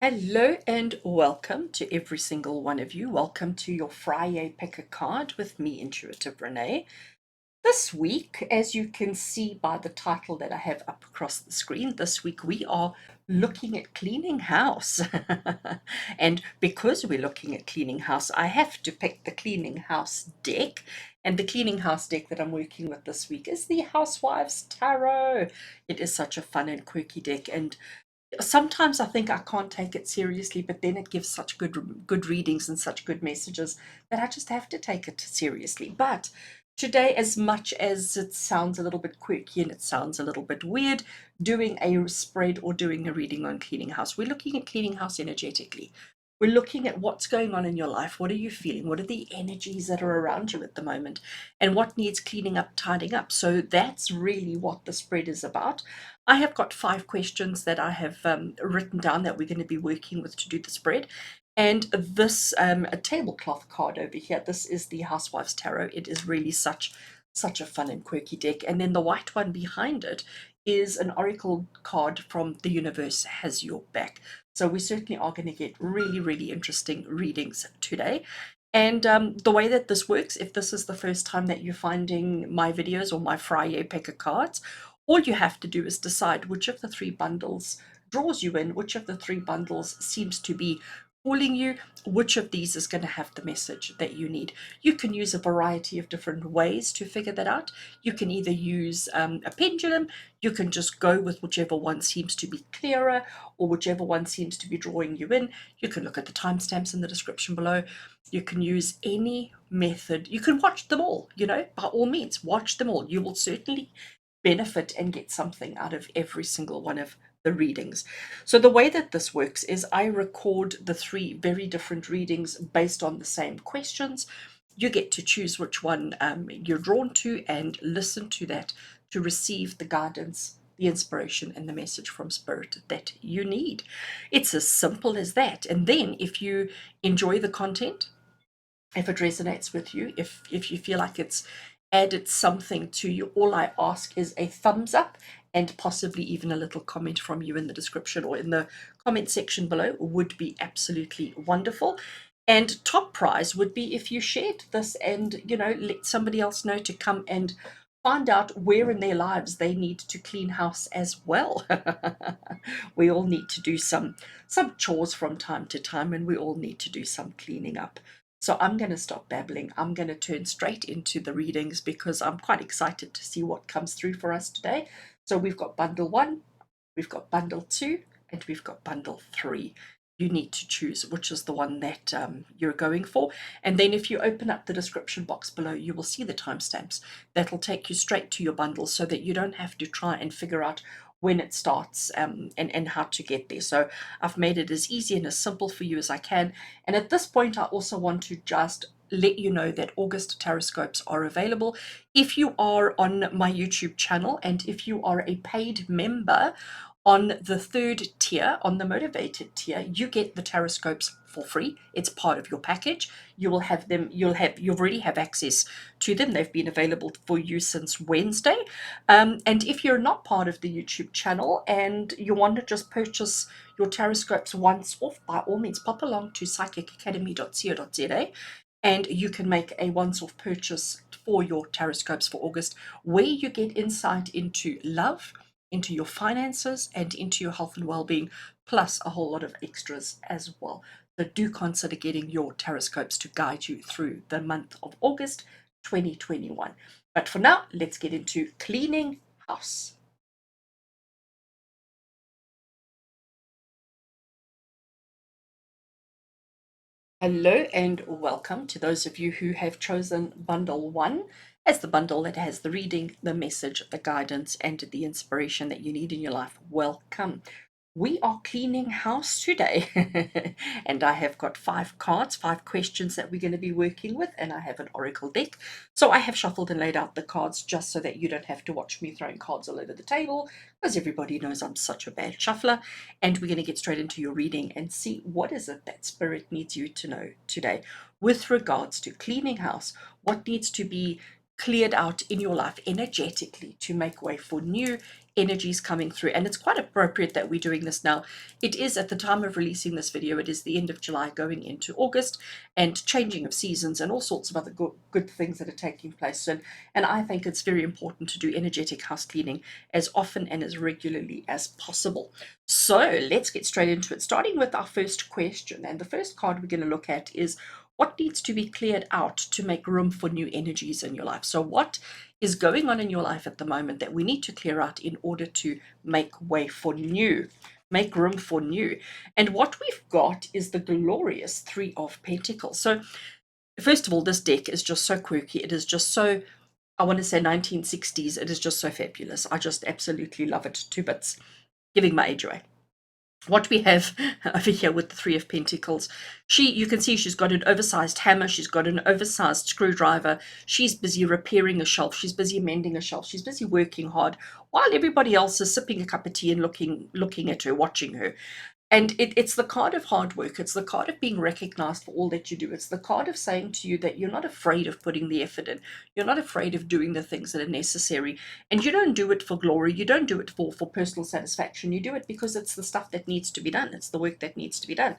Hello and welcome to every single one of you. Welcome to your Friday Pick a Card with me, Intuitive Renee. This week, as you can see by the title that I have up across the screen, this week we are looking at cleaning house. And because we're looking at cleaning house, I have to pick the cleaning house deck. And the cleaning house deck that I'm working with this week is the Housewives Tarot. It is such a fun and quirky deck, and sometimes I think I can't take it seriously, but then it gives such good readings and such good messages that I just have to take it seriously. But today, as much as it sounds a little bit quirky and it sounds a little bit weird, doing a spread or doing a reading on cleaning house, we're looking at cleaning house energetically. We're looking at what's going on in your life. What are you feeling? What are the energies that are around you at the moment? And what needs cleaning up, tidying up? So that's really what the spread is about. I have got 5 questions that I have written down that we're going to be working with to do the spread. And this a tablecloth card over here, this is the Housewives Tarot. It is really such a fun and quirky deck. And then the white one behind it is an oracle card from the universe has your back. So we certainly are going to get really interesting readings today. And the way that this works, if this is the first time that you're finding my videos or my Friday Picker cards, all you have to do is decide which of the 3 bundles draws you in, which of the 3 bundles seems to be calling you, which of these is going to have the message that you need. You can use a variety of different ways to figure that out. You can either use a pendulum, you can just go with whichever one seems to be clearer or whichever one seems to be drawing you in. You can look at the timestamps in the description below. You can use any method. You can watch them all, by all means, watch them all. You will certainly benefit and get something out of every single one of the readings. So the way that this works is I record the 3 very different readings based on the same questions. You get to choose which one you're drawn to and listen to that to receive the guidance, the inspiration, and the message from Spirit that you need. It's as simple as that. And then if you enjoy the content, if it resonates with you, if you feel like it's added something to you, all I ask is a thumbs up and possibly even a little comment from you in the description or in the comment section below would be absolutely wonderful. And top prize would be if you shared this and let somebody else know to come and find out where in their lives they need to clean house as well. We all need to do some chores from time to time, and we all need to do some cleaning up. So I'm going to stop babbling. I'm going to turn straight into the readings because I'm quite excited to see what comes through for us today. So we've got bundle 1, we've got bundle 2, and we've got bundle 3. You need to choose which is the one that you're going for. And then if you open up the description box below, you will see the timestamps. That'll take you straight to your bundle so that you don't have to try and figure out when it starts and how to get there. So I've made it as easy and as simple for you as I can. And at this point, I also want to just let you know that August Taroscopes are available. If you are on my YouTube channel and if you are a paid member on the 3rd tier, on the motivated tier, you get the Taroscopes for free. It's part of your package. You will have them, you already have access to them. They've been available for you since Wednesday. And if you're not part of the YouTube channel and you want to just purchase your Taroscopes once off, by all means, pop along to psychicacademy.co.za and you can make a once-off purchase for your Taroscopes for August, where you get insight into love, into your finances, and into your health and well-being, plus a whole lot of extras as well. So do consider getting your Taroscopes to guide you through the month of August 2021. But for now, let's get into cleaning house. Hello and welcome to those of you who have chosen bundle 1 as the bundle that has the reading, the message, the guidance, and the inspiration that you need in your life. Welcome. We are cleaning house today, and I have got 5 cards, 5 questions that we're going to be working with, and I have an oracle deck. So I have shuffled and laid out the cards just so that you don't have to watch me throwing cards all over the table, because everybody knows I'm such a bad shuffler. And we're going to get straight into your reading and see what is it that Spirit needs you to know today with regards to cleaning house. What needs to be cleared out in your life energetically to make way for new energies coming through. And it's quite appropriate that we're doing this now. It is, at the time of releasing this video, it is the end of July going into August, and changing of seasons and all sorts of other good things that are taking place. And I think it's very important to do energetic house cleaning as often and as regularly as possible. So let's get straight into it, starting with our first question. And the first card we're going to look at is, what needs to be cleared out to make room for new energies in your life? So what is going on in your life at the moment that we need to clear out in order to make way for new, make room for new? And what we've got is the glorious Three of Pentacles. So first of all, this deck is just so quirky. It is just so, I want to say 1960s. It is just so fabulous. I just absolutely love it to bits, giving my age away. What we have over here with the Three of Pentacles, you can see she's got an oversized hammer, she's got an oversized screwdriver, she's busy repairing a shelf, she's busy mending a shelf, she's busy working hard, while everybody else is sipping a cup of tea and looking at her, watching her. And it's the card of hard work. It's the card of being recognized for all that you do. It's the card of saying to you that you're not afraid of putting the effort in. You're not afraid of doing the things that are necessary. And you don't do it for glory. You don't do it for personal satisfaction. You do it because it's the stuff that needs to be done. It's the work that needs to be done.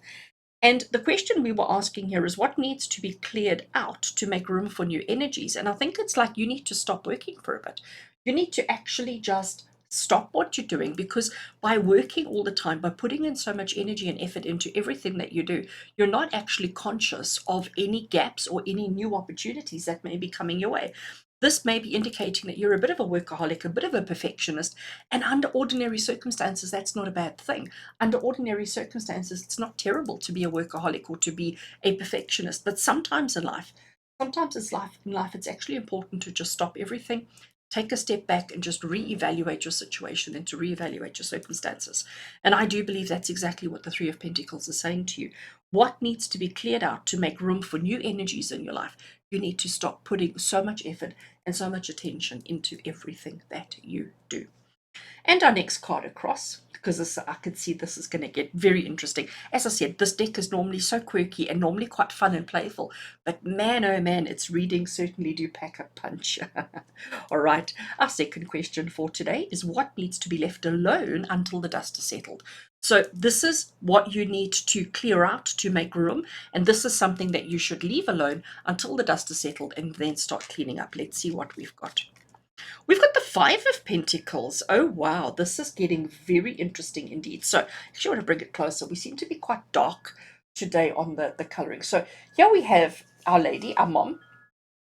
And the question we were asking here is, what needs to be cleared out to make room for new energies? And I think it's like, you need to stop working for a bit. You need to actually just stop what you're doing, because by working all the time, by putting in so much energy and effort into everything that you do, you're not actually conscious of any gaps or any new opportunities that may be coming your way. This may be indicating that you're a bit of a workaholic, a bit of a perfectionist, and under ordinary circumstances, that's not a bad thing. Under ordinary circumstances, it's not terrible to be a workaholic or to be a perfectionist. But sometimes in life, it's actually important to just stop everything, take a step back, and just reevaluate your situation and to reevaluate your circumstances. And I do believe that's exactly what the Three of Pentacles is saying to you. What needs to be cleared out to make room for new energies in your life? You need to stop putting so much effort and so much attention into everything that you do. And our next card across, because I could see this is going to get very interesting. As I said, this deck is normally so quirky and normally quite fun and playful, but man, oh man, its readings certainly do pack a punch. All right, our second question for today is, what needs to be left alone until the dust is settled? So this is what you need to clear out to make room, and this is something that you should leave alone until the dust is settled and then start cleaning up. Let's see what we've got. We've got the Five of Pentacles. Oh, wow. This is getting very interesting indeed. So actually, I want to bring it closer. We seem to be quite dark today on the coloring. So here we have our lady, our mom.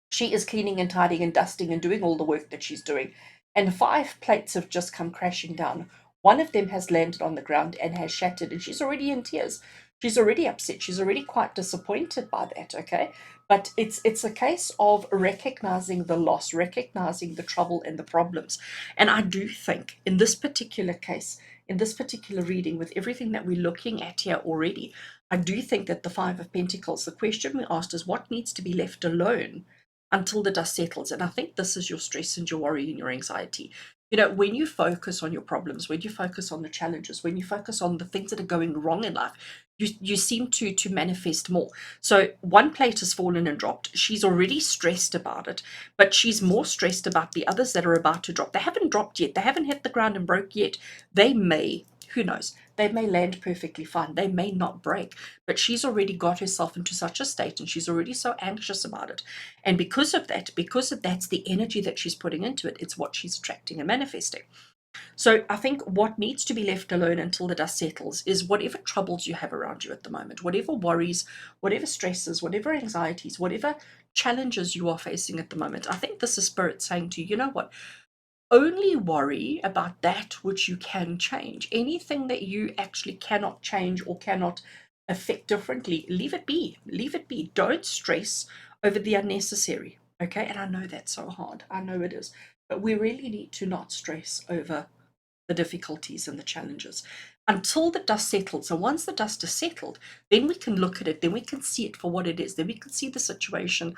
She is cleaning and tidying and dusting and doing all the work that she's doing. And 5 plates have just come crashing down. One of them has landed on the ground and has shattered, and she's already in tears. She's already upset. She's already quite disappointed by that, okay? But it's a case of recognizing the loss, recognizing the trouble and the problems. And I do think in this particular case, in this particular reading, with everything that we're looking at here already, I do think that the Five of Pentacles, the question we asked is, what needs to be left alone until the dust settles? And I think this is your stress and your worry and your anxiety. You know, when you focus on your problems, when you focus on the challenges, when you focus on the things that are going wrong in life, you seem to manifest more. So one plate has fallen and dropped. She's already stressed about it, but she's more stressed about the others that are about to drop. They haven't dropped yet. They haven't hit the ground and broke yet. They may, who knows, they may land perfectly fine. They may not break, but she's already got herself into such a state and she's already so anxious about it. And because of that's the energy that she's putting into it, it's what she's attracting and manifesting. So I think what needs to be left alone until the dust settles is whatever troubles you have around you at the moment, whatever worries, whatever stresses, whatever anxieties, whatever challenges you are facing at the moment. I think this is Spirit saying to you, you know what? Only worry about that which you can change. Anything that you actually cannot change or cannot affect differently, leave it be. Leave it be. Don't stress over the unnecessary. Okay? And I know that's so hard. I know it is. But we really need to not stress over the difficulties and the challenges until the dust settles. And once the dust is settled, then we can look at it, then we can see it for what it is, then we can see the situation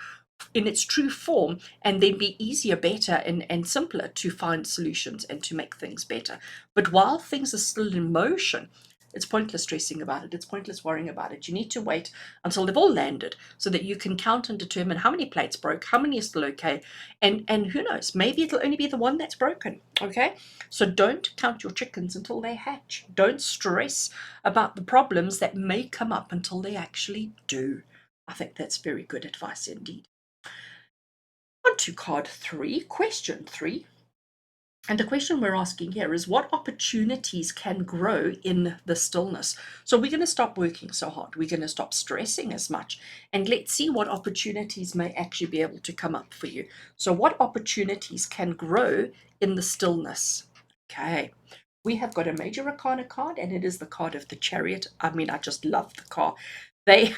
in its true form, and then be easier, better, and simpler to find solutions and to make things better. But while things are still in motion, It's pointless stressing about it. It's pointless worrying about it. You need to wait until they've all landed so that you can count and determine how many plates broke, how many are still okay, and who knows, maybe it'll only be the one that's broken. Okay, so don't count your chickens until they hatch. Don't stress about the problems that may come up until they actually do. I think that's very good advice indeed. On to card 3, question 3. And the question we're asking here is, what opportunities can grow in the stillness? So we're going to stop working so hard. We're going to stop stressing as much. And let's see what opportunities may actually be able to come up for you. So what opportunities can grow in the stillness? Okay. We have got a major arcana card, and it is the card of the Chariot. I mean, I just love the card. They,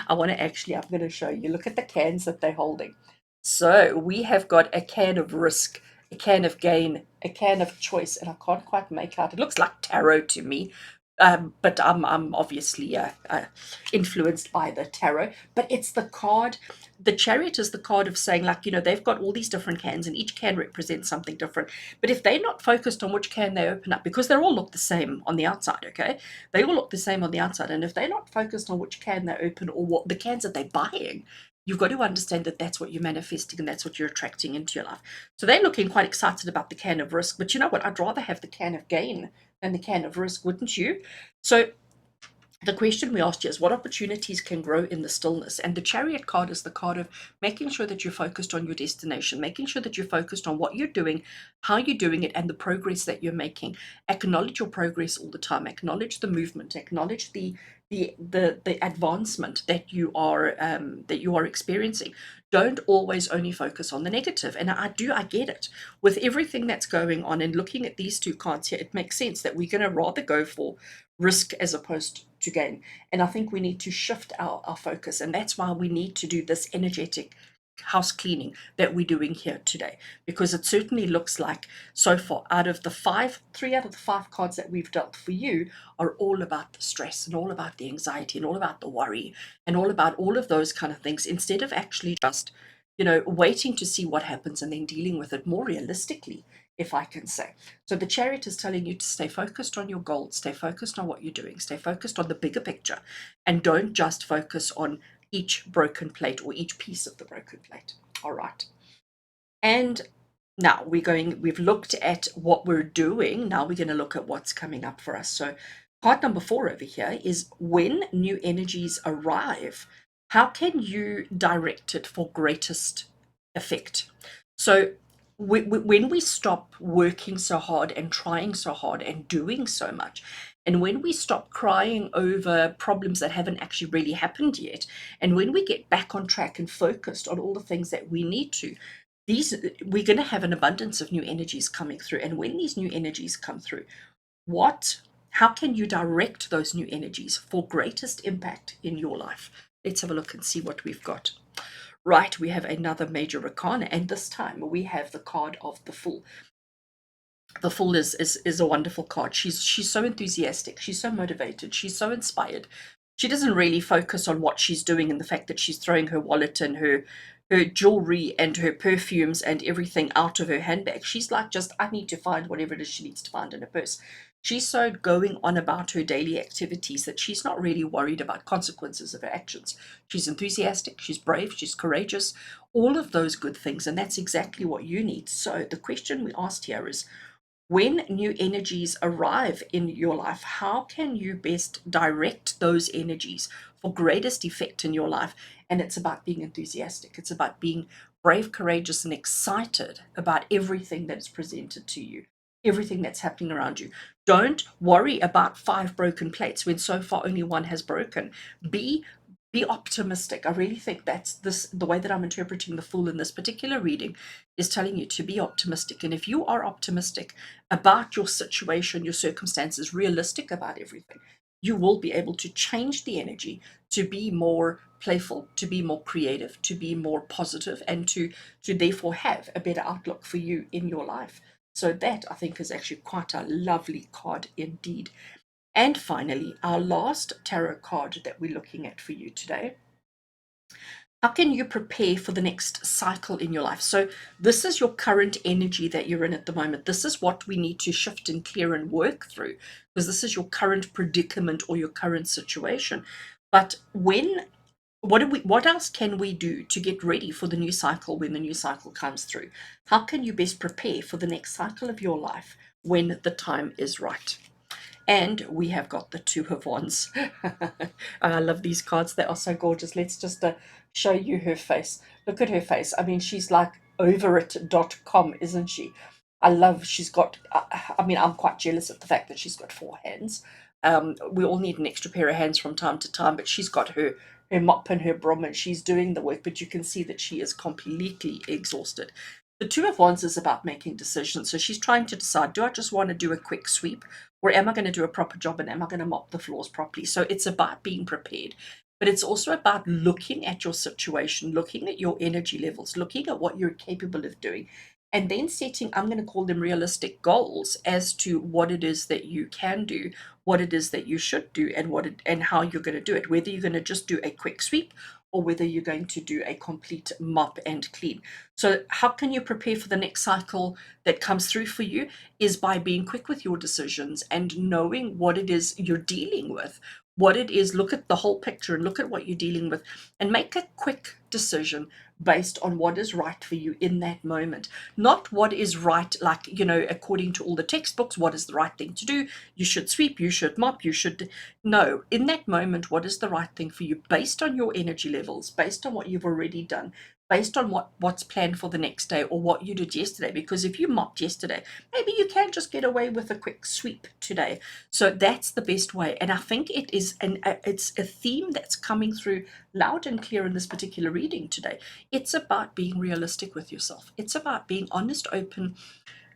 I'm going to show you. Look at the cans that they're holding. So we have got a can of risk, a can of gain, a can of choice, and I can't quite make out. It looks like tarot to me, but I'm obviously influenced by the tarot. But it's the card. The Chariot is the card of saying, like, they've got all these different cans, and each can represents something different. But if they're not focused on which can they open up, because they all look the same on the outside, okay? They all look the same on the outside, and if they're not focused on which can they open or what the cans that they're buying, you've got to understand that that's what you're manifesting and that's what you're attracting into your life. So they're looking quite excited about the can of risk, but you know what? I'd rather have the can of gain than the can of risk, wouldn't you? So the question we asked you is, what opportunities can grow in the stillness? And the Chariot card is the card of making sure that you're focused on your destination, making sure that you're focused on what you're doing, how you're doing it, and the progress that you're making. Acknowledge your progress all the time. Acknowledge the movement. Acknowledge the advancement that you are experiencing. Don't always only focus on the negative. And I get it. With everything that's going on and looking at these two cards here, it makes sense that we're going to rather go for risk as opposed to gain. And I think we need to shift our focus. And that's why we need to do this energetic house cleaning that we're doing here today, because it certainly looks like so far out of the 3 out of the 5 cards that we've dealt for you are all about the stress and all about the anxiety and all about the worry and all about all of those kind of things, instead of actually just waiting to see what happens and then dealing with it more realistically, if I can say. So the Chariot is telling you to stay focused on your goals, stay focused on what you're doing, stay focused on the bigger picture, and don't just focus on each broken plate or each piece of the broken plate. All right. And now we've looked at what we're doing. Now we're going to look at what's coming up for us. So part number 4 over here is, when new energies arrive, how can you direct it for greatest effect? So when we stop working so hard and trying so hard and doing so much, and when we stop crying over problems that haven't actually really happened yet, and when we get back on track and focused on all the things that we need to, we're going to have an abundance of new energies coming through. And when these new energies come through, how can you direct those new energies for greatest impact in your life? Let's have a look and see what we've got. Right, we have another major arcana, and this time we have the card of the Fool. The Fool is a wonderful card. She's so enthusiastic, she's so motivated, she's so inspired. She doesn't really focus on what she's doing and the fact that she's throwing her wallet and her jewelry and her perfumes and everything out of her handbag. She's like, just, I need to find whatever it is she needs to find in her purse. She's so going on about her daily activities that she's not really worried about consequences of her actions. She's enthusiastic, she's brave, she's courageous, all of those good things, and that's exactly what you need. So the question we asked here is, when new energies arrive in your life, how can you best direct those energies for greatest effect in your life? And it's about being enthusiastic. It's about being brave, courageous, and excited about everything that's presented to you, everything that's happening around you. Don't worry about 5 broken plates when so far only 1 has broken. Be optimistic. I really think that's the way that I'm interpreting the Fool in this particular reading is telling you to be optimistic. And if you are optimistic about your situation, your circumstances, realistic about everything, you will be able to change the energy to be more playful, to be more creative, to be more positive, and to therefore have a better outlook for you in your life. So that, I think, is actually quite a lovely card indeed. And finally, our last tarot card that we're looking at for you today. How can you prepare for the next cycle in your life? So this is your current energy that you're in at the moment. This is what we need to shift and clear and work through, because this is your current predicament or your current situation. But what else can we do to get ready for the new cycle when the new cycle comes through? How can you best prepare for the next cycle of your life when the time is right? And we have got the Two of Wands. I love these cards. They are so gorgeous. Let's just show you her face. Look at her face. I mean, she's like overit.com, isn't she? I love, she's got, I mean, I'm quite jealous of the fact that she's got four hands. We all need an extra pair of hands from time to time, but she's got her mop and her broom and she's doing the work, but you can see that she is completely exhausted. The Two of Wands is about making decisions. So she's trying to decide, do I just want to do a quick sweep, or am I going to do a proper job, and am I going to mop the floors properly? So it's about being prepared, but it's also about looking at your situation, looking at your energy levels, looking at what you're capable of doing, and then setting, I'm going to call them realistic goals as to what it is that you can do, what it is that you should do, and how you're going to do it, whether you're going to just do a quick sweep or whether you're going to do a complete mop and clean. So how can you prepare for the next cycle that comes through for you is by being quick with your decisions and knowing what it is you're dealing with, what it is. Look at the whole picture and look at what you're dealing with and make a quick decision based on what is right for you in that moment, not what is right, like, according to all the textbooks, what is the right thing to do. You should sweep, you should mop, you should. No, in that moment, what is the right thing for you based on your energy levels, based on what you've already done, based on what's planned for the next day or what you did yesterday. Because if you mopped yesterday, maybe you can just get away with a quick sweep today. So that's the best way. And I think it is it's a theme that's coming through loud and clear in this particular reading today. It's about being realistic with yourself. It's about being honest, open,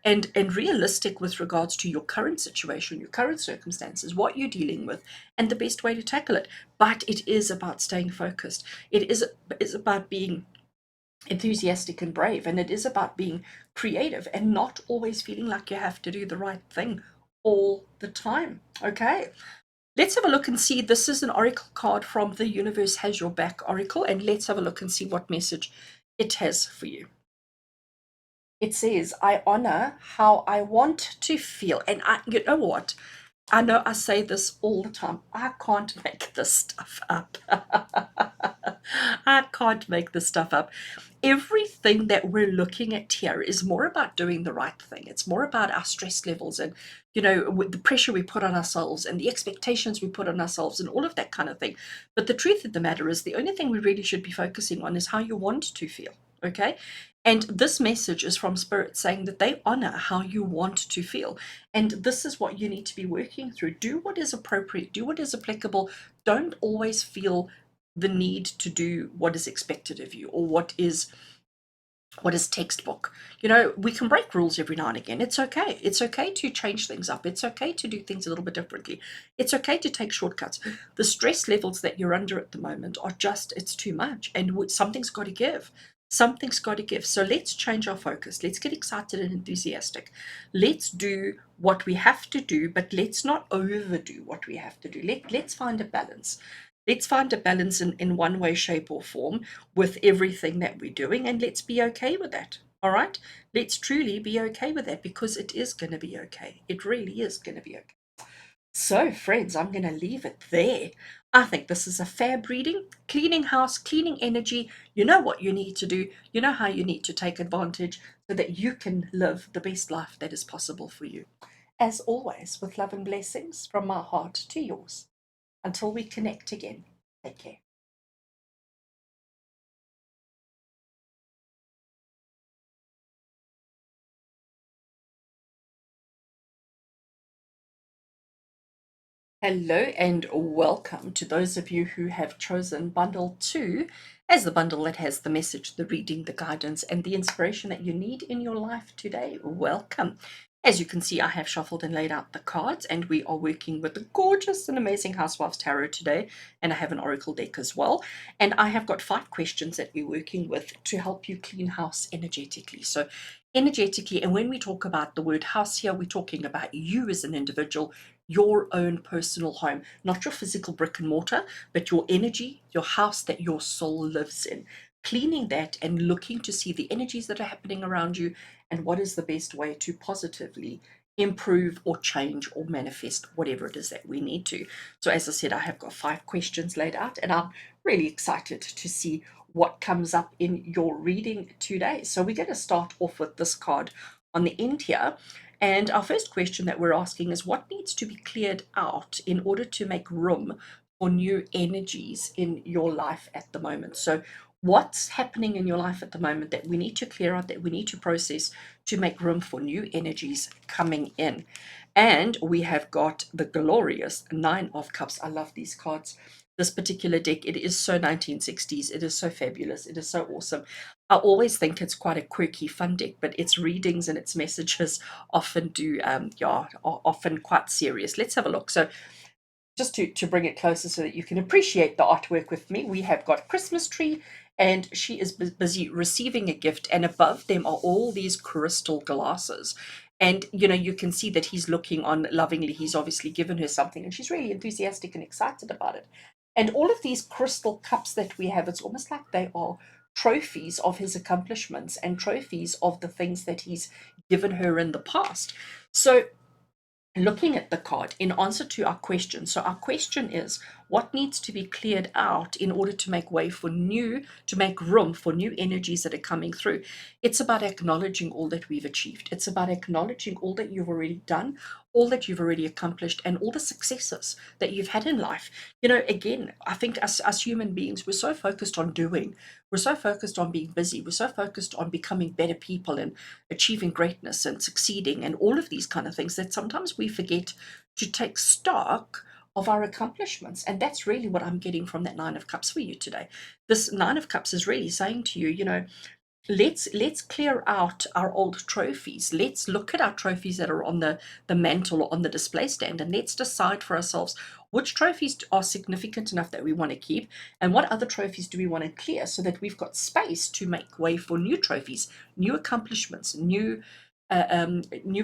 and realistic with regards to your current situation, your current circumstances, what you're dealing with, and the best way to tackle it. But it is about staying focused. It is about being enthusiastic and brave, and it is about being creative and not always feeling like you have to do the right thing all the time. Okay, let's have a look and see. This is an oracle card from the Universe Has Your Back Oracle, and let's have a look and see what message it has for you. It says, I honor how I want to feel. And you know what? I know I say this all the time. I can't make this stuff up. I can't make this stuff up. Everything that we're looking at here is more about doing the right thing. It's more about our stress levels and, with the pressure we put on ourselves and the expectations we put on ourselves and all of that kind of thing. But the truth of the matter is, the only thing we really should be focusing on is how you want to feel. Okay. And this message is from Spirit saying that they honor how you want to feel. And this is what you need to be working through. Do what is appropriate, do what is applicable. Don't always feel the need to do what is expected of you or what is textbook. We can break rules every now and again. It's okay. It's okay to change things up. It's okay to do things a little bit differently. It's okay to take shortcuts. The stress levels that you're under at the moment are just, it's too much, and something's got to give. Something's got to give. So let's change our focus. Let's get excited and enthusiastic. Let's do what we have to do, but let's not overdo what we have to do. Let's find a balance. Let's find a balance in one way, shape, or form with everything that we're doing, and let's be okay with that. All right? Let's truly be okay with that, because it is going to be okay. It really is going to be okay. So, friends, I'm going to leave it there. I think this is a fab reading. Cleaning house, cleaning energy. You know what you need to do. You know how you need to take advantage so that you can live the best life that is possible for you. As always, with love and blessings from my heart to yours. Until we connect again, take care. Hello and welcome to those of you who have chosen Bundle 2 as the bundle that has the message, the reading, the guidance, and the inspiration that you need in your life today. Welcome. As you can see, I have shuffled and laid out the cards, and we are working with the gorgeous and amazing Housewives Tarot today, and I have an oracle deck as well. And I have got 5 questions that we're working with to help you clean house energetically. So energetically. And when we talk about the word house here, we're talking about you as an individual, your own personal home, not your physical brick and mortar, but your energy, your house that your soul lives in. Cleaning that and looking to see the energies that are happening around you and what is the best way to positively improve or change or manifest whatever it is that we need to. So, as I said, I have got 5 questions laid out, and I'm really excited to see what comes up in your reading today. So, we're going to start off with this card on the end here. And our first question that we're asking is, what needs to be cleared out in order to make room for new energies in your life at the moment? So, what's happening in your life at the moment that we need to clear out, that we need to process to make room for new energies coming in? And we have got the glorious Nine of Cups. I love these cards. This particular deck, it is so 1960s. It is so fabulous. It is so awesome. I always think it's quite a quirky, fun deck, but its readings and its messages often are often quite serious. Let's have a look. So, just to bring it closer so that you can appreciate the artwork with me, we have got Christmas tree, and she is busy receiving a gift, and above them are all these crystal glasses. And you can see that he's looking on lovingly. He's obviously given her something, and she's really enthusiastic and excited about it. And all of these crystal cups that we have, it's almost like they are trophies of his accomplishments and trophies of the things that he's given her in the past. So, looking at the card in answer to our question. So our question is, what needs to be cleared out in order to make way for to make room for new energies that are coming through? It's about acknowledging all that we've achieved. It's about acknowledging all that you've already done, all that you've already accomplished, and all the successes that you've had in life. Again, I think us human beings, we're so focused on doing, we're so focused on being busy, we're so focused on becoming better people and achieving greatness and succeeding and all of these kind of things that sometimes we forget to take stock of our accomplishments. And that's really what I'm getting from that Nine of Cups for you today. This Nine of Cups is really saying to you, let's clear out our old trophies. Let's look at our trophies that are on the mantle or on the display stand, and let's decide for ourselves which trophies are significant enough that we want to keep, and what other trophies do we want to clear, so that we've got space to make way for new trophies, new accomplishments, new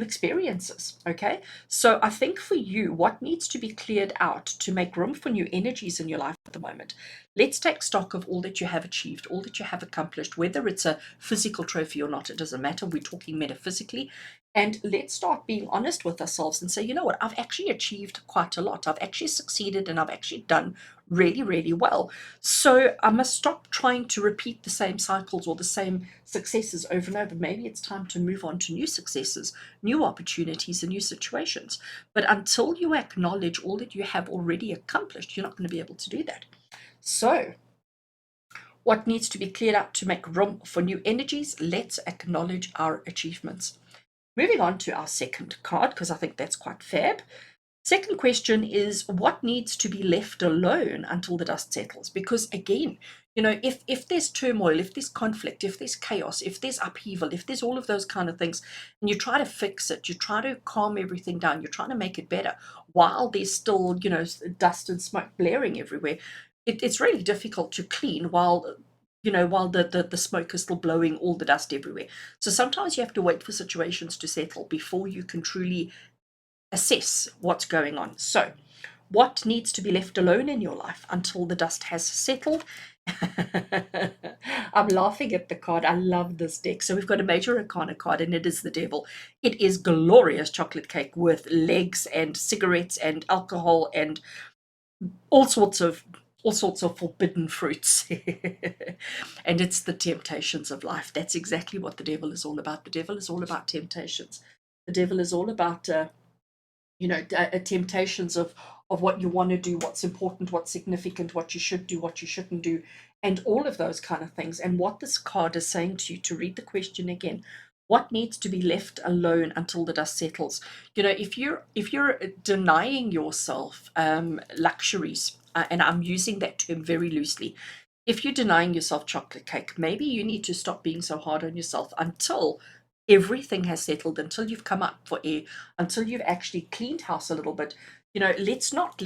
experiences. Okay, so I think for you, what needs to be cleared out to make room for new energies in your life at the moment? Let's take stock of all that you have achieved, all that you have accomplished, whether it's a physical trophy or not. It doesn't matter. We're talking metaphysically. And let's start being honest with ourselves and say, you know what, I've actually achieved quite a lot. I've actually succeeded, and I've actually done really, really well. So I must stop trying to repeat the same cycles or the same successes over and over. Maybe it's time to move on to new successes, new opportunities, and new situations. But until you acknowledge all that you have already accomplished, you're not going to be able to do that. So, what needs to be cleared up to make room for new energies? Let's acknowledge our achievements. Moving on to our second card, because I think that's quite fab. Second question is, what needs to be left alone until the dust settles? Because again, if there's turmoil, if there's conflict, if there's chaos, if there's upheaval, if there's all of those kind of things, and you try to fix it, you try to calm everything down, you're trying to make it better while there's still, dust and smoke blaring everywhere, it's really difficult to clean while the smoke is still blowing all the dust everywhere. So sometimes you have to wait for situations to settle before you can truly assess what's going on. So, what needs to be left alone in your life until the dust has settled? I'm laughing at the card. I love this deck. So we've got a Major Arcana card, and it is the Devil. It is glorious chocolate cake with legs and cigarettes and alcohol and all sorts of forbidden fruits. And it's the temptations of life. That's exactly what the devil is all about. The devil is all about temptations. The devil is all about temptations of what you want to do, what's important, what's significant, what you should do, what you shouldn't do, and all of those kind of things. And what this card is saying to you, to read the question again, what needs to be left alone until the dust settles? If you're denying yourself luxuries, and I'm using that term very loosely, if you're denying yourself chocolate cake, maybe you need to stop being so hard on yourself until everything has settled, until you've come up for air, until you've actually cleaned house a little bit. Let's not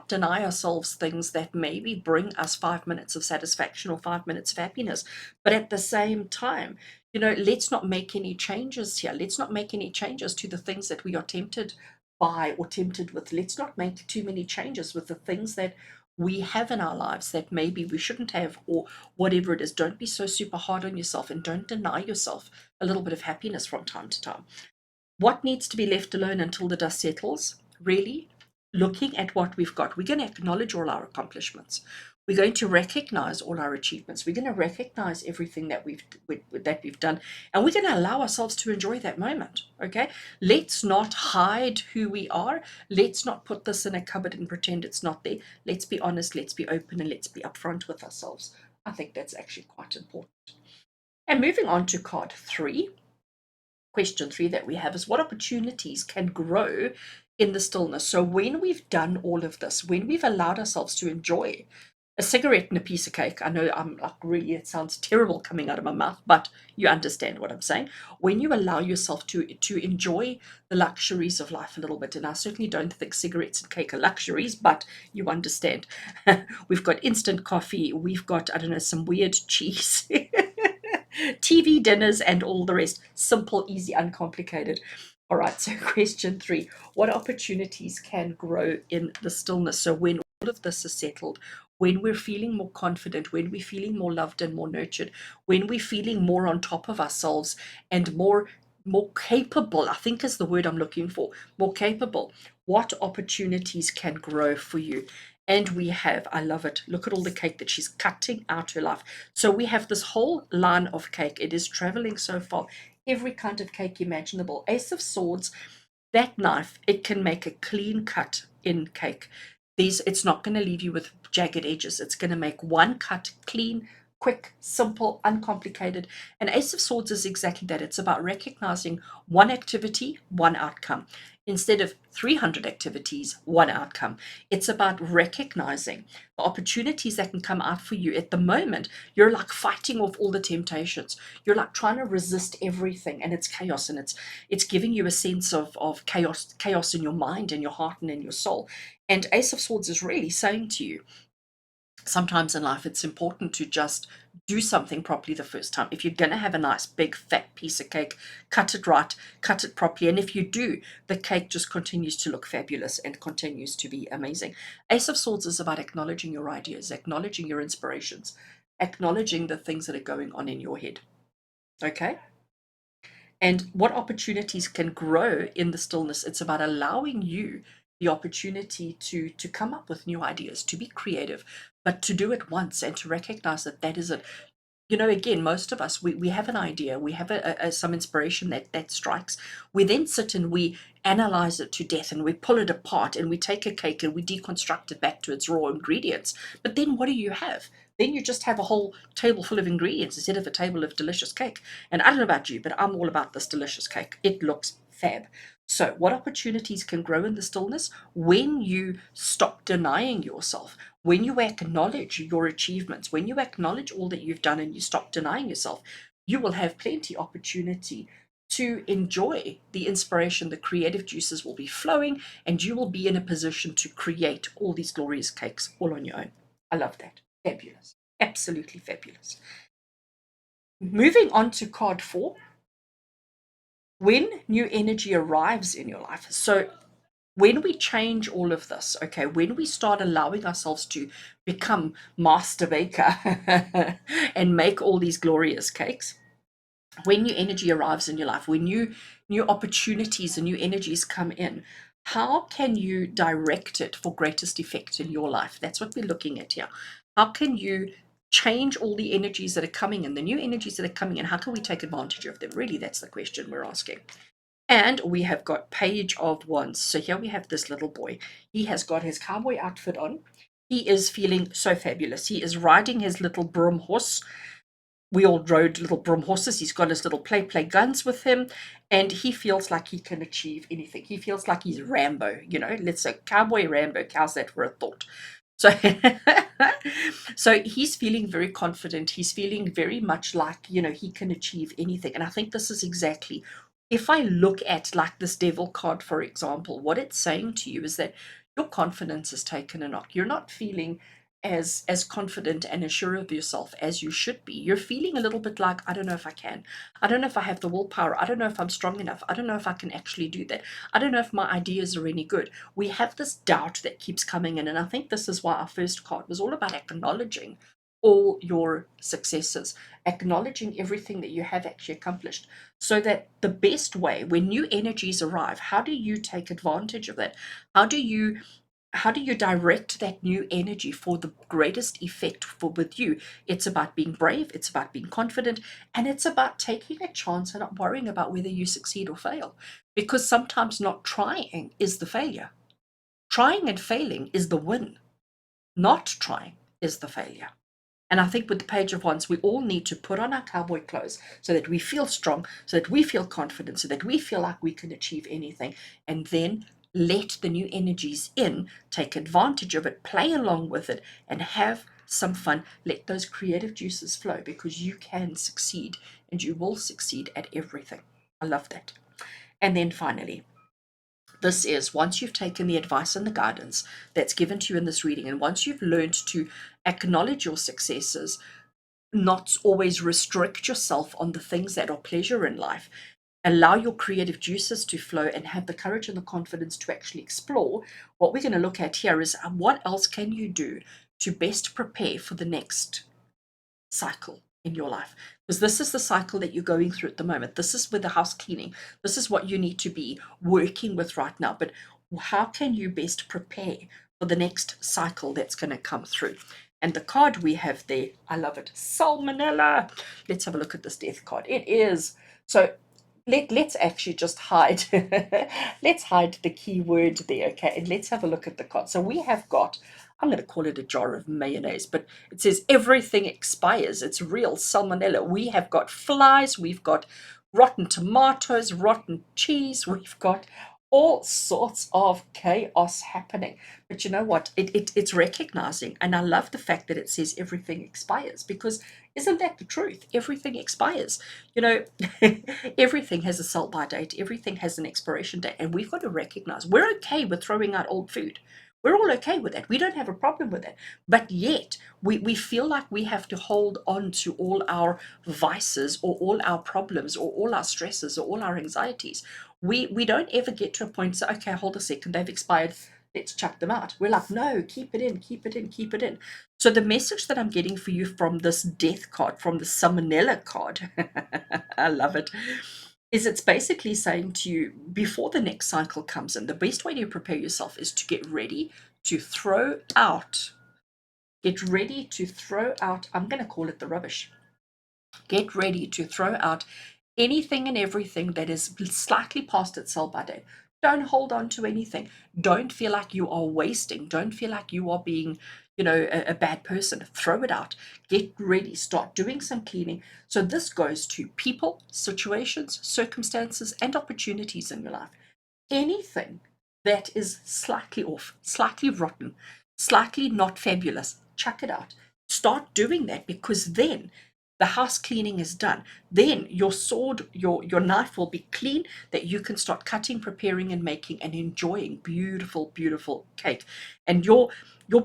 deny ourselves things that maybe bring us 5 minutes of satisfaction or 5 minutes of happiness. But at the same time, let's not make any changes here. Let's not make any changes to the things that we are tempted by or tempted with. Let's not make too many changes with the things that we have in our lives that maybe we shouldn't have, or whatever it is. Don't be so super hard on yourself, and don't deny yourself a little bit of happiness from time to time. What needs to be left alone until the dust settles? Really, looking at what we've got, we're going to acknowledge all our accomplishments. We're going to recognize all our achievements. We're going to recognize everything that we've done, and we're going to allow ourselves to enjoy that moment. Okay, let's not hide who we are. Let's not put this in a cupboard and pretend it's not there. Let's be honest. Let's be open, and let's be upfront with ourselves. I think that's actually quite important. And moving on to card 3. Question 3 that we have is, what opportunities can grow in the stillness? So when we've done all of this, when we've allowed ourselves to enjoy a cigarette and a piece of cake, I know I'm like, really, it sounds terrible coming out of my mouth, but you understand what I'm saying. When you allow yourself to enjoy the luxuries of life a little bit, and I certainly don't think cigarettes and cake are luxuries, but you understand. We've got instant coffee, we've got, I don't know, some weird cheese. TV dinners and all the rest. Simple, easy, uncomplicated. All right, so question 3. What opportunities can grow in the stillness? So when all of this is settled, when we're feeling more confident, when we're feeling more loved and more nurtured, when we're feeling more on top of ourselves and more capable, I think is the word I'm looking for, more capable, what opportunities can grow for you? And we have, I love it, look at all the cake that she's cutting out her life. So we have this whole line of cake. It is traveling so far. Every kind of cake imaginable. Ace of Swords, that knife, it can make a clean cut in cake. It's not going to leave you with jagged edges. It's going to make one cut clean, quick, simple, uncomplicated. And Ace of Swords is exactly that. It's about recognizing one activity, one outcome. Instead of 300 activities, one outcome. It's about recognizing the opportunities that can come out for you. At the moment, you're like fighting off all the temptations. You're like trying to resist everything, and it's chaos, and it's giving you a sense of chaos in your mind and your heart and in your soul. And Ace of Swords is really saying to you, sometimes in life it's important to just do something properly the first time. If you're going to have a nice big fat piece of cake, cut it right, cut it properly, and if you do, the cake just continues to look fabulous and continues to be amazing. Ace of Swords is about acknowledging your ideas, acknowledging your inspirations, acknowledging the things that are going on in your head. Okay, and what opportunities can grow in the stillness? It's about allowing you the opportunity to come up with new ideas, to be creative, but to do it once and to recognize that that is it. Again, most of us, we have an idea, we have some inspiration that strikes. We then sit and we analyze it to death, and we pull it apart, and we take a cake and we deconstruct it back to its raw ingredients. But then what do you have? Then you just have a whole table full of ingredients instead of a table of delicious cake. And I don't know about you, but I'm all about this delicious cake. It looks fab. So, what opportunities can grow in the stillness? When you stop denying yourself, when you acknowledge your achievements, when you acknowledge all that you've done and you stop denying yourself, you will have plenty opportunity to enjoy the inspiration. The creative juices will be flowing, and you will be in a position to create all these glorious cakes all on your own. I love that. Fabulous. Absolutely fabulous. Moving on to card 4. When new energy arrives in your life. So when we change all of this, okay, when we start allowing ourselves to become master baker and make all these glorious cakes, when new energy arrives in your life, when new opportunities and new energies come in, how can you direct it for greatest effect in your life? That's what we're looking at here. How can you change all the energies that are coming in, the new energies that are coming in? How can we take advantage of them? Really, that's the question we're asking. And we have got Page of Wands. So here we have this little boy. He has got his cowboy outfit on. He is feeling so fabulous. He is riding his little broom horse. We all rode little broom horses. He's got his little play guns with him, and he feels like he can achieve anything. He feels like he's Rambo, let's say cowboy Rambo. How's that for a thought? So, so he's feeling very confident. He's feeling very much like, he can achieve anything. And I think this is exactly, if I look at like this devil card, for example, what it's saying to you is that your confidence is taken a knock. You're not feeling as confident and assured of yourself as you should be. You're feeling a little bit like, I don't know if I can. I don't know if I have the willpower. I don't know if I'm strong enough. I don't know if I can actually do that. I don't know if my ideas are any good. We have this doubt that keeps coming in. And I think this is why our first card was all about acknowledging all your successes, acknowledging everything that you have actually accomplished, so that the best way when new energies arrive, how do you take advantage of that? How do you direct that new energy for the greatest effect for with you? It's about being brave, it's about being confident, and it's about taking a chance and not worrying about whether you succeed or fail, because sometimes not trying is the failure. Trying and failing is the win. Not trying is the failure. And I think with the Page of Wands, we all need to put on our cowboy clothes so that we feel strong, so that we feel confident, so that we feel like we can achieve anything. And then let the new energies in, take advantage of it, play along with it, and have some fun. Let those creative juices flow, because you can succeed and you will succeed at everything. I love that. And then finally, this is once you've taken the advice and the guidance that's given to you in this reading, and once you've learned to acknowledge your successes, not always restrict yourself on the things that are pleasure in life, allow your creative juices to flow, and have the courage and the confidence to actually explore. What we're going to look at here is what else can you do to best prepare for the next cycle in your life, because this is the cycle that you're going through at the moment. This is with the house cleaning. This is what you need to be working with right now. But how can you best prepare for the next cycle that's going to come through? And the card we have there, I love it, Salmonella. Let's have a look at this death card. It is so. Let's actually just hide. Let's hide the key word there, okay? And let's have a look at the card. So we have got, I'm going to call it a jar of mayonnaise, but it says everything expires. It's real salmonella. We have got flies, we've got rotten tomatoes, rotten cheese, we've got all sorts of chaos happening. But you know what? It's recognizing, and I love the fact that it says everything expires, because isn't that the truth? Everything expires. You know, everything has a sell by date, everything has an expiration date, and we've got to recognize we're okay with throwing out old food. We're all okay with that. We don't have a problem with that. But yet, we feel like we have to hold on to all our vices or all our problems or all our stresses or all our anxieties. We don't ever get to a point, so, okay, hold a second, they've expired, let's chuck them out. We're like, no, keep it in, keep it in, keep it in. So the message that I'm getting for you from this death card, from the Salmonella card, I love it, is it's basically saying to you, before the next cycle comes in, the best way to prepare yourself is to get ready to throw out. Get ready to throw out, I'm going to call it the rubbish. Get ready to throw out anything and everything that is slightly past its sell by date. Don't hold on to anything. Don't feel like you are wasting. Don't feel like you are being, a bad person. Throw it out. Get ready. Start doing some cleaning. So this goes to people, situations, circumstances, and opportunities in your life. Anything that is slightly off, slightly rotten, slightly not fabulous, chuck it out. Start doing that, because then the house cleaning is done. Then your sword, your knife will be clean, that you can start cutting, preparing, and making and enjoying beautiful, beautiful cake. And your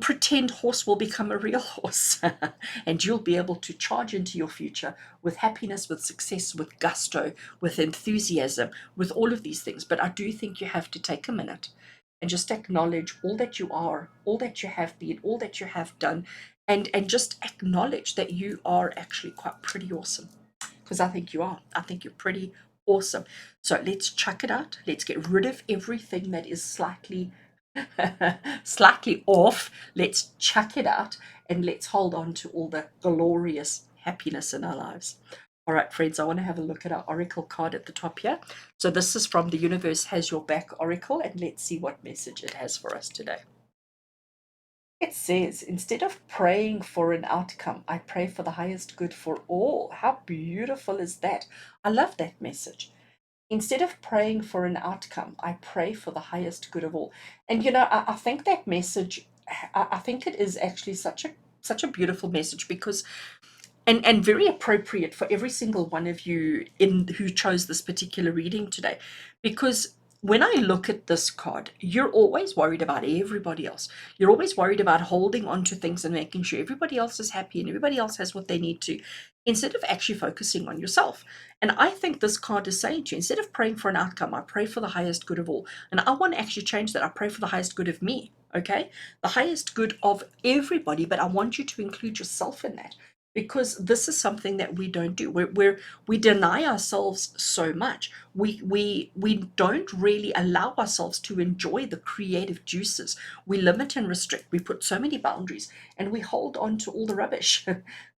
pretend horse will become a real horse, and you'll be able to charge into your future with happiness, with success, with gusto, with enthusiasm, with all of these things. But I do think you have to take a minute and just acknowledge all that you are, all that you have been, all that you have done, and just acknowledge that you are actually quite pretty awesome, because I think you are. I think you're pretty awesome. So let's chuck it out. Let's get rid of everything that is slightly slightly off. Let's chuck it out, and let's hold on to all the glorious happiness in our lives. All right, friends, I want to have a look at our oracle card at the top here. So this is from the Universe Has Your Back Oracle, and let's see what message it has for us today. It says, instead of praying for an outcome, I pray for the highest good for all. How beautiful is that? I love that message. Instead of praying for an outcome, I pray for the highest good of all. And I think that message, I think it is actually such a beautiful message, because and very appropriate for every single one of you in who chose this particular reading today, because when I look at this card, you're always worried about everybody else. You're always worried about holding on to things and making sure everybody else is happy and everybody else has what they need to, instead of actually focusing on yourself. And I think this card is saying to you, instead of praying for an outcome, I pray for the highest good of all. And I want to actually change that. I pray for the highest good of me, okay? The highest good of everybody, but I want you to include yourself in that, because this is something that we don't do. We deny ourselves so much. We don't really allow ourselves to enjoy the creative juices. We limit and restrict. We put so many boundaries, and we hold on to all the rubbish.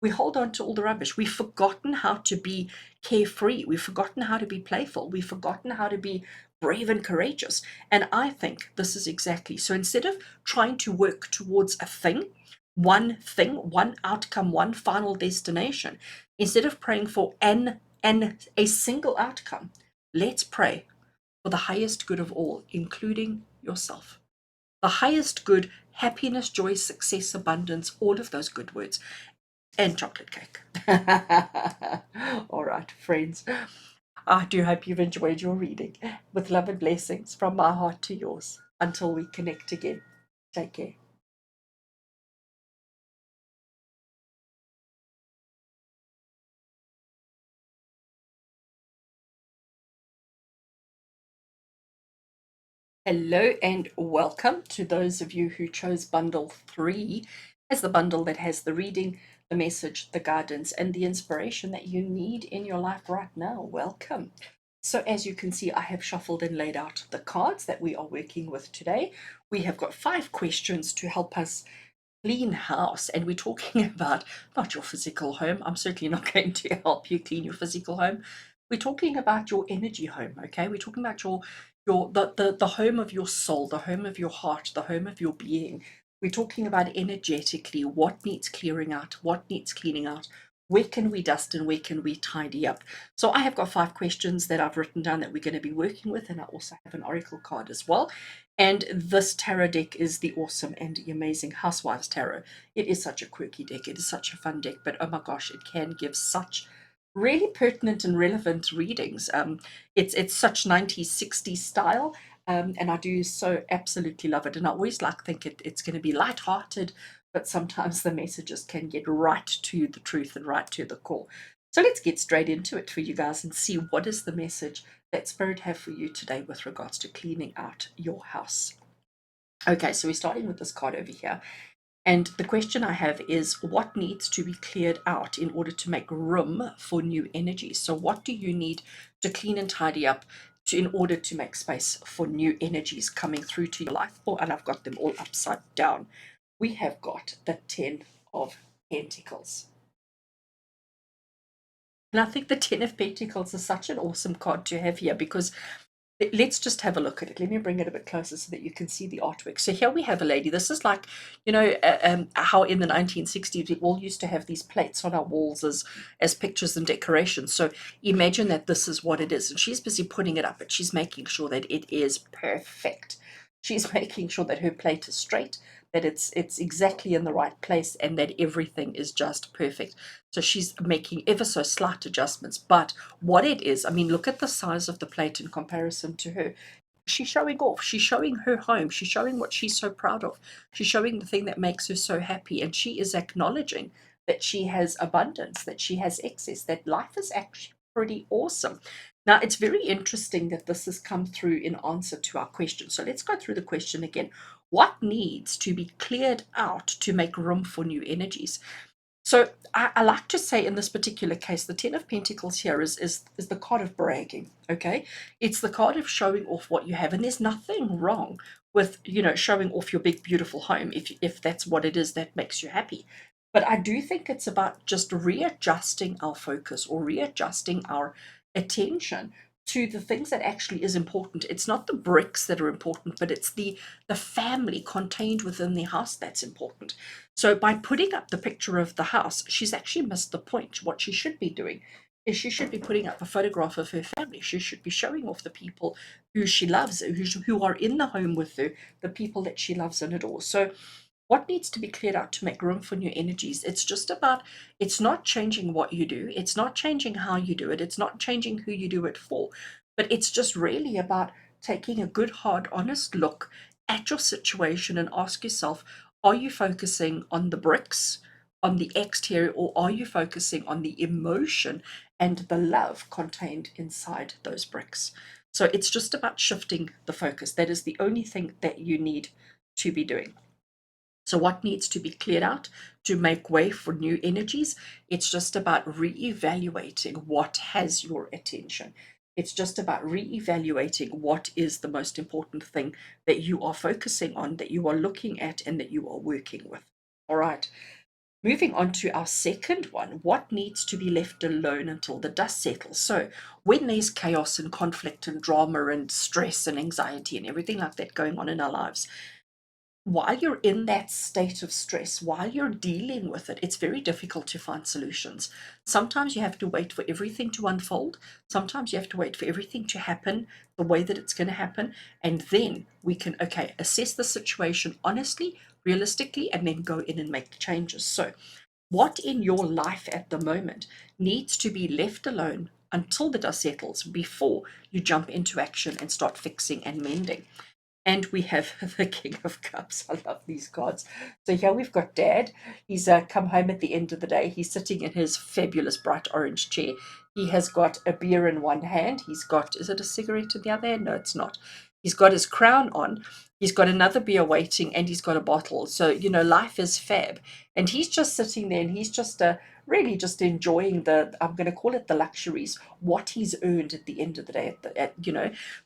We hold on to all the rubbish. We've forgotten how to be carefree. We've forgotten how to be playful. We've forgotten how to be brave and courageous. And I think this is exactly so. Instead of trying to work towards thing, one outcome, one final destination, instead of praying for a single outcome, let's pray for the highest good of all, including yourself. The highest good, happiness, joy, success, abundance, all of those good words, and chocolate cake. All right, friends. I do hope you've enjoyed your reading. With love and blessings from my heart to yours. Until we connect again, take care. Hello and welcome to those of you who chose bundle 3 as the bundle that has the reading, the message, the guidance, and the inspiration that you need in your life right now. Welcome. So as you can see, I have shuffled and laid out the cards that we are working with today. We have got 5 questions to help us clean house, and we're talking about not your physical home. I'm certainly not going to help you clean your physical home. We're talking about your energy home, okay? We're talking about the home of your soul, the home of your heart, the home of your being. We're talking about energetically what needs clearing out, what needs cleaning out, where can we dust and where can we tidy up. So I have got 5 questions that I've written down that we're going to be working with, and I also have an oracle card as well. And this tarot deck is the awesome and the amazing Housewives Tarot. It is such a quirky deck. It is such a fun deck, but oh my gosh, it can give such really pertinent and relevant readings. It's such 90s, 60s style, and I do so absolutely love it. And I always think it's going to be light-hearted, but sometimes the messages can get right to the truth and right to the core. So let's get straight into it for you guys and see what is the message that Spirit have for you today with regards to cleaning out your house. Okay, so we're starting with this card over here. And the question I have is, what needs to be cleared out in order to make room for new energy? So what do you need to clean and tidy up in order to make space for new energies coming through to your life? Oh, and I've got them all upside down. We have got the 10 of Pentacles. And I think the 10 of Pentacles is such an awesome card to have here, because let's just have a look at it. Let me bring it a bit closer so that you can see the artwork. So here we have a lady. This is like, how in the 1960s we all used to have these plates on our walls as pictures and decorations. So imagine that this is what it is. And she's busy putting it up, but she's making sure that it is perfect. She's making sure that her plate is straight, that it's exactly in the right place, and that everything is just perfect. So she's making ever so slight adjustments. But what it is, I mean, look at the size of the plate in comparison to her. She's showing off. She's showing her home. She's showing what she's so proud of. She's showing the thing that makes her so happy. And she is acknowledging that she has abundance, that she has excess, that life is actually pretty awesome. Now, it's very interesting that this has come through in answer to our question. So let's go through the question again. What needs to be cleared out to make room for new energies? So I like to say in this particular case, the 10 of Pentacles here is the card of bragging, okay? It's the card of showing off what you have. And there's nothing wrong with, showing off your big, beautiful home if that's what it is that makes you happy. But I do think it's about just readjusting our focus or readjusting our attention to the things that actually is important. It's not the bricks that are important, but it's the family contained within the house that's important. So by putting up the picture of the house, she's actually missed the point. What she should be doing is she should be putting up a photograph of her family. She should be showing off the people who she loves, who are in the home with her, the people that she loves and adores. So what needs to be cleared out to make room for new energies? It's just about, it's not changing what you do. It's not changing how you do it. It's not changing who you do it for. But it's just really about taking a good, hard, honest look at your situation and ask yourself, are you focusing on the bricks, on the exterior, or are you focusing on the emotion and the love contained inside those bricks? So it's just about shifting the focus. That is the only thing that you need to be doing. So, what needs to be cleared out to make way for new energies? It's just about re-evaluating what has your attention. It's just about re-evaluating what is the most important thing that you are focusing on, that you are looking at, and that you are working with. All right. Moving on to our second one, what needs to be left alone until the dust settles? So, when there's chaos and conflict and drama and stress and anxiety and everything like that going on in our lives, while you're in that state of stress, while you're dealing with it, it's very difficult to find solutions. Sometimes you have to wait for everything to unfold. Sometimes you have to wait for everything to happen the way that it's going to happen. And then we can, okay, assess the situation honestly, realistically, and then go in and make the changes. So, what in your life at the moment needs to be left alone until the dust settles before you jump into action and start fixing and mending? And we have the King of Cups. I love these cards. So here we've got Dad. He's come home at the end of the day. He's sitting in his fabulous bright orange chair. He has got a beer in one hand. He's got, is it a cigarette in the other hand? No, it's not. He's got his crown on. He's got another beer waiting, and he's got a bottle. So, life is fab. And he's just sitting there, and he's just really just enjoying I'm going to call it the luxuries, what he's earned at the end of the day,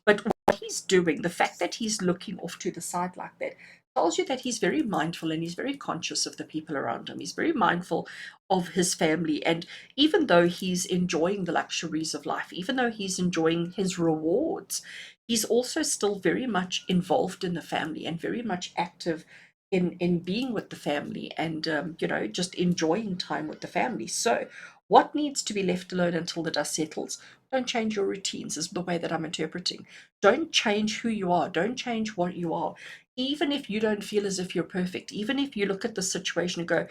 but what he's doing, the fact that he's looking off to the side like that, tells you that he's very mindful and he's very conscious of the people around him. He's very mindful of his family. And even though he's enjoying the luxuries of life, even though he's enjoying his rewards, he's also still very much involved in the family and very much active in being with the family and just enjoying time with the family. So what needs to be left alone until the dust settles? Don't change your routines, is the way that I'm interpreting. Don't change who you are. Don't change what you are. Even if you don't feel as if you're perfect, even if you look at the situation and go,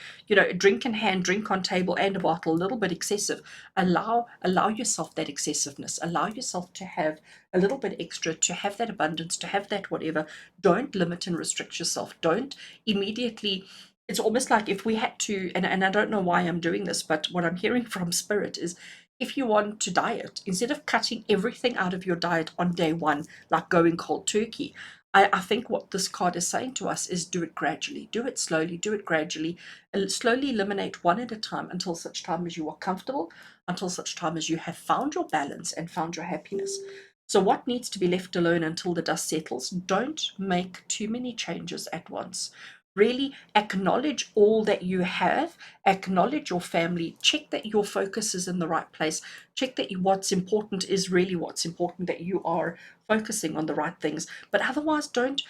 drink in hand, drink on table, and a bottle, a little bit excessive, allow yourself that excessiveness. Allow yourself to have a little bit extra, to have that abundance, to have that whatever. Don't limit and restrict yourself. Don't immediately. It's almost like if we had to, and I don't know why I'm doing this, but what I'm hearing from Spirit is, if you want to diet, instead of cutting everything out of your diet on day one, like going cold turkey, I think what this card is saying to us is, do it gradually, do it slowly, do it gradually, and slowly eliminate one at a time until such time as you are comfortable, until such time as you have found your balance and found your happiness. So, what needs to be left alone until the dust settles? Don't make too many changes at once. Really acknowledge all that you have, acknowledge your family, check that your focus is in the right place, check that what's important is really what's important, that you are focusing on the right things. But otherwise, don't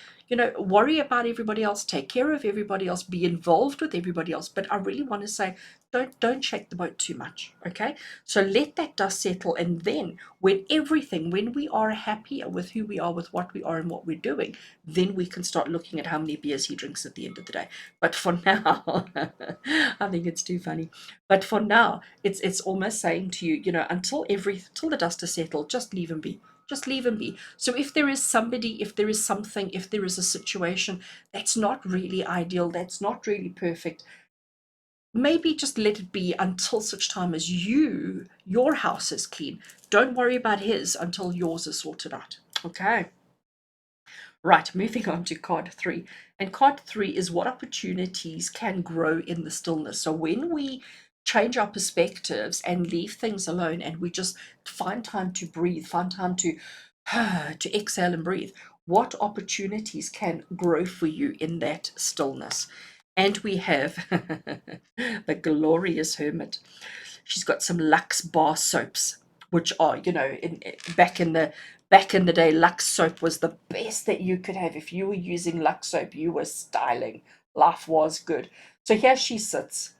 worry about everybody else, take care of everybody else, be involved with everybody else. But I really want to say, don't shake the boat too much. Okay, so let that dust settle, and then when we are happier with who we are, with what we are and what we're doing, then we can start looking at how many beers he drinks at the end of the day. But for now, I think it's too funny. But for now, it's almost saying to you, until the dust is settled, just leave him be. Just leave him be. So if there is somebody, if there is something, if there is a situation that's not really ideal, that's not really perfect, maybe just let it be until such time as your house is clean. Don't worry about his until yours is sorted out. Okay. Right, moving on to card 3. And card 3 is what opportunities can grow in the stillness. So when we change our perspectives and leave things alone, and we just find time to breathe, find time to to exhale and breathe, what opportunities can grow for you in that stillness? And we have the glorious Hermit. She's got some Lux bar soaps, which are, back in the day, Lux soap was the best that you could have. If you were using Lux soap, you were styling. Life was good. So here she sits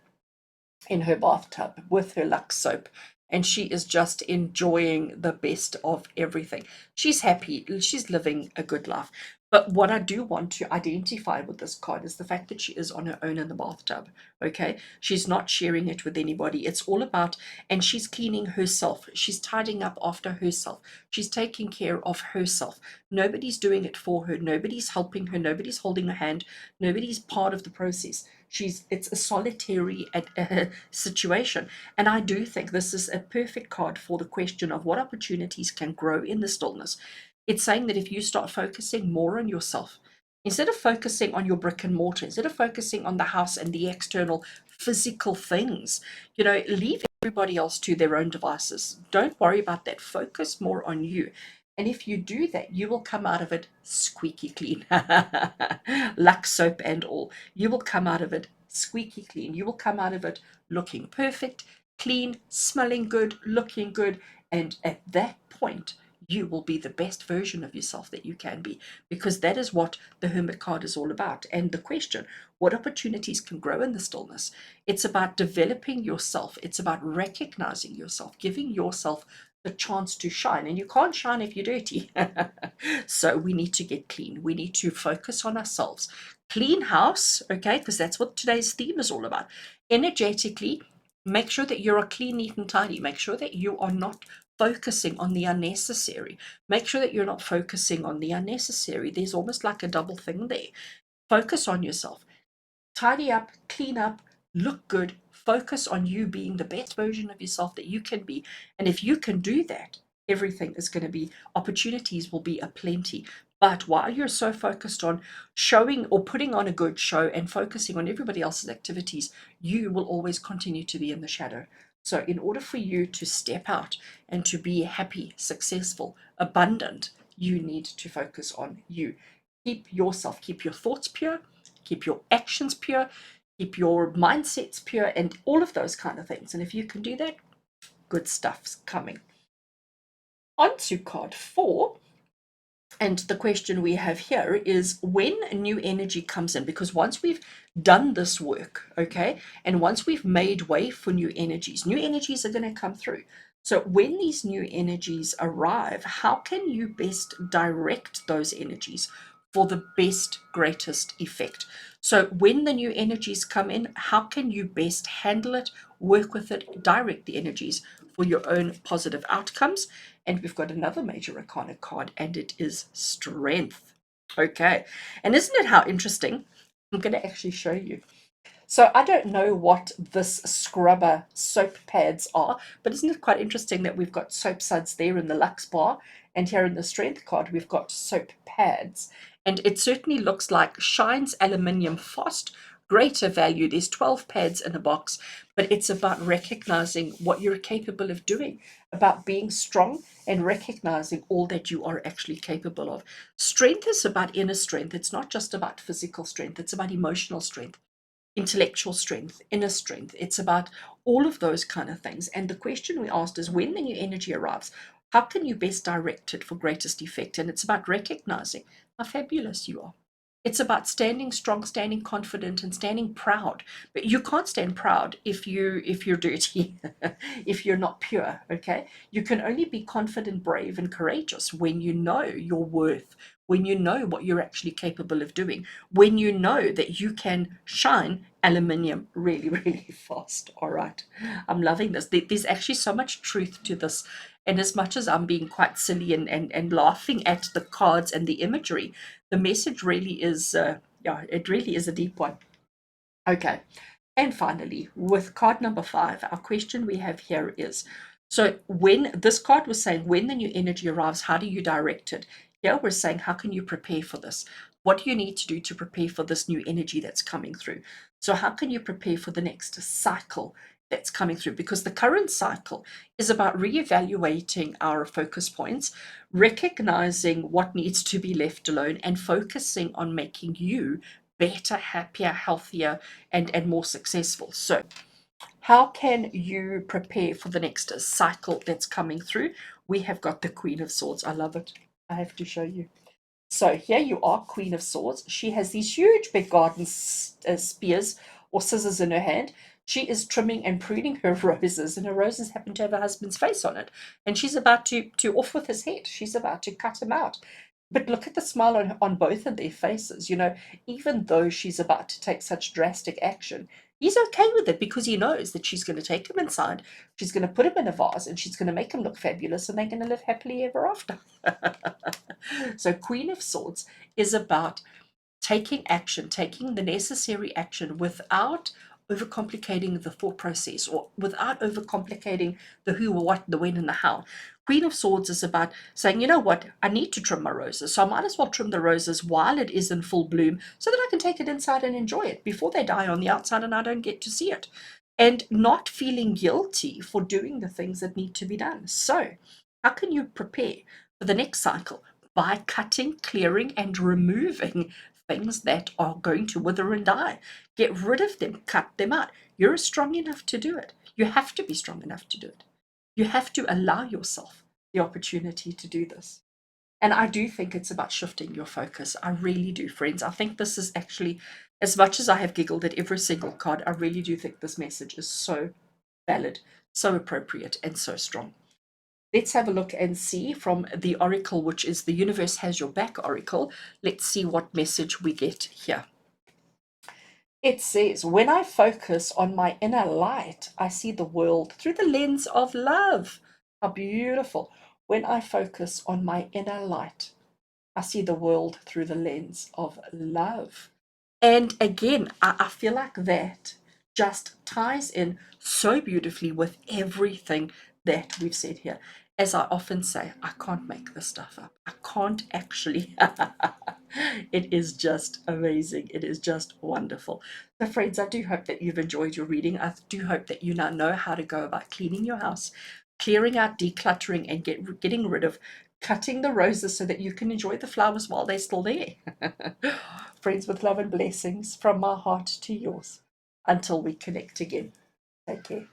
in her bathtub with her Lux soap, and she is just enjoying the best of everything. She's happy, she's living a good life. But what I do want to identify with this card is the fact that she is on her own in the bathtub. Okay, she's not sharing it with anybody. It's all about, and she's cleaning herself, she's tidying up after herself, she's taking care of herself. Nobody's doing it for her, nobody's helping her, nobody's holding her hand, nobody's part of the process. It's a solitary situation. And I do think this is a perfect card for the question of what opportunities can grow in the stillness. It's saying that if you start focusing more on yourself, instead of focusing on your brick and mortar, instead of focusing on the house and the external physical things, leave everybody else to their own devices. Don't worry about that. Focus more on you. And if you do that, you will come out of it squeaky clean. Lux soap and all. You will come out of it squeaky clean. You will come out of it looking perfect, clean, smelling good, looking good. And at that point, you will be the best version of yourself that you can be, because that is what the Hermit card is all about. And the question, what opportunities can grow in the stillness? It's about developing yourself. It's about recognizing yourself, giving yourself the chance to shine. And you can't shine if you're dirty. So we need to get clean. We need to focus on ourselves. Clean house, okay, because that's what today's theme is all about. Energetically, make sure that you're clean, neat, and tidy. Make sure that you are not focusing on the unnecessary. Make sure that you're not focusing on the unnecessary. There's almost like a double thing there. Focus on yourself. Tidy up, clean up, look good. Focus on you being the best version of yourself that you can be. And if you can do that, everything is going to be, opportunities will be aplenty. But while you're so focused on showing or putting on a good show and focusing on everybody else's activities, you will always continue to be in the shadow. So in order for you to step out and to be happy, successful, abundant, you need to focus on you. Keep yourself, keep your thoughts pure, keep your actions pure, keep your mindsets pure, and all of those kind of things. And if you can do that, good stuff's coming. On to card 4. And the question we have here is when new energy comes in, because once we've done this work, okay, and once we've made way for new energies are going to come through. So when these new energies arrive, how can you best direct those energies for the best, greatest effect? So when the new energies come in, how can you best handle it, work with it, direct the energies for your own positive outcomes? And we've got another major arcana card, and it is strength. Okay. And isn't it how interesting? I'm going to actually show you. So I don't know what this scrubber soap pads are, but isn't it quite interesting that we've got soap suds there in the Lux bar, and here in the strength card we've got soap pads. And it certainly looks like Shine's aluminium fast, greater value. There's 12 pads in a box, but it's about recognizing what you're capable of doing, about being strong and recognizing all that you are actually capable of. Strength is about inner strength. It's not just about physical strength, it's about emotional strength, intellectual strength, inner strength. It's about all of those kind of things. And the question we asked is when the new energy arrives, how can you best direct it for greatest effect? And it's about recognizing how fabulous you are. It's about standing strong, standing confident, and standing proud. But you can't stand proud if you're dirty, if you're not pure. Okay, you can only be confident, brave, and courageous when you know your worth, when you know what you're actually capable of doing, when you know that you can shine aluminium really, really fast. All right, I'm loving this. There's actually so much truth to this. And as much as I'm being quite silly and laughing at the cards and the imagery, the message really is, yeah, it really is a deep one. Okay. And finally, with card number 5, our question we have here is, so when this card was saying, when the new energy arrives, how do you direct it? Here we're saying, how can you prepare for this? What do you need to do to prepare for this new energy that's coming through? So how can you prepare for the next cycle that's coming through? Because the current cycle is about reevaluating our focus points, recognizing what needs to be left alone, and focusing on making you better, happier, healthier, and more successful. So how can you prepare for the next cycle that's coming through? We have got the Queen of Swords. I love it. I have to show you. So here you are, Queen of Swords. She has these huge big garden spears or scissors in her hand. She is trimming and pruning her roses, and her roses happen to have her husband's face on it. And she's about to off with his head. She's about to cut him out. But look at the smile on both of their faces. Even though she's about to take such drastic action, he's okay with it because he knows that she's going to take him inside, she's going to put him in a vase, and she's going to make him look fabulous, and they're going to live happily ever after. So, Queen of Swords is about taking action, taking the necessary action without overcomplicating the thought process or without overcomplicating the who, what, the when, and the how. Queen of Swords is about saying, you know what, I need to trim my roses, so I might as well trim the roses while it is in full bloom so that I can take it inside and enjoy it before they die on the outside and I don't get to see it. And not feeling guilty for doing the things that need to be done. So, how can you prepare for the next cycle? By cutting, clearing, and removing things that are going to wither and die. Get rid of them, cut them out. You're strong enough to do it. You have to be strong enough to do it. You have to allow yourself the opportunity to do this. And I do think it's about shifting your focus. I really do, friends. I think this is actually, as much as I have giggled at every single card, I really do think this message is so valid, so appropriate, and so strong. Let's have a look and see from the oracle, which is the Universe Has Your Back oracle. Let's see what message we get here. It says, when I focus on my inner light, I see the world through the lens of love. How beautiful. When I focus on my inner light, I see the world through the lens of love. And again, I feel like that just ties in so beautifully with everything that we've said here. As I often say, I can't make this stuff up. I can't actually. It is just amazing. It is just wonderful. So, friends, I do hope that you've enjoyed your reading. I do hope that you now know how to go about cleaning your house, clearing out, decluttering, and getting rid of, cutting the roses so that you can enjoy the flowers while they're still there. Friends, with love and blessings from my heart to yours. Until we connect again, take care.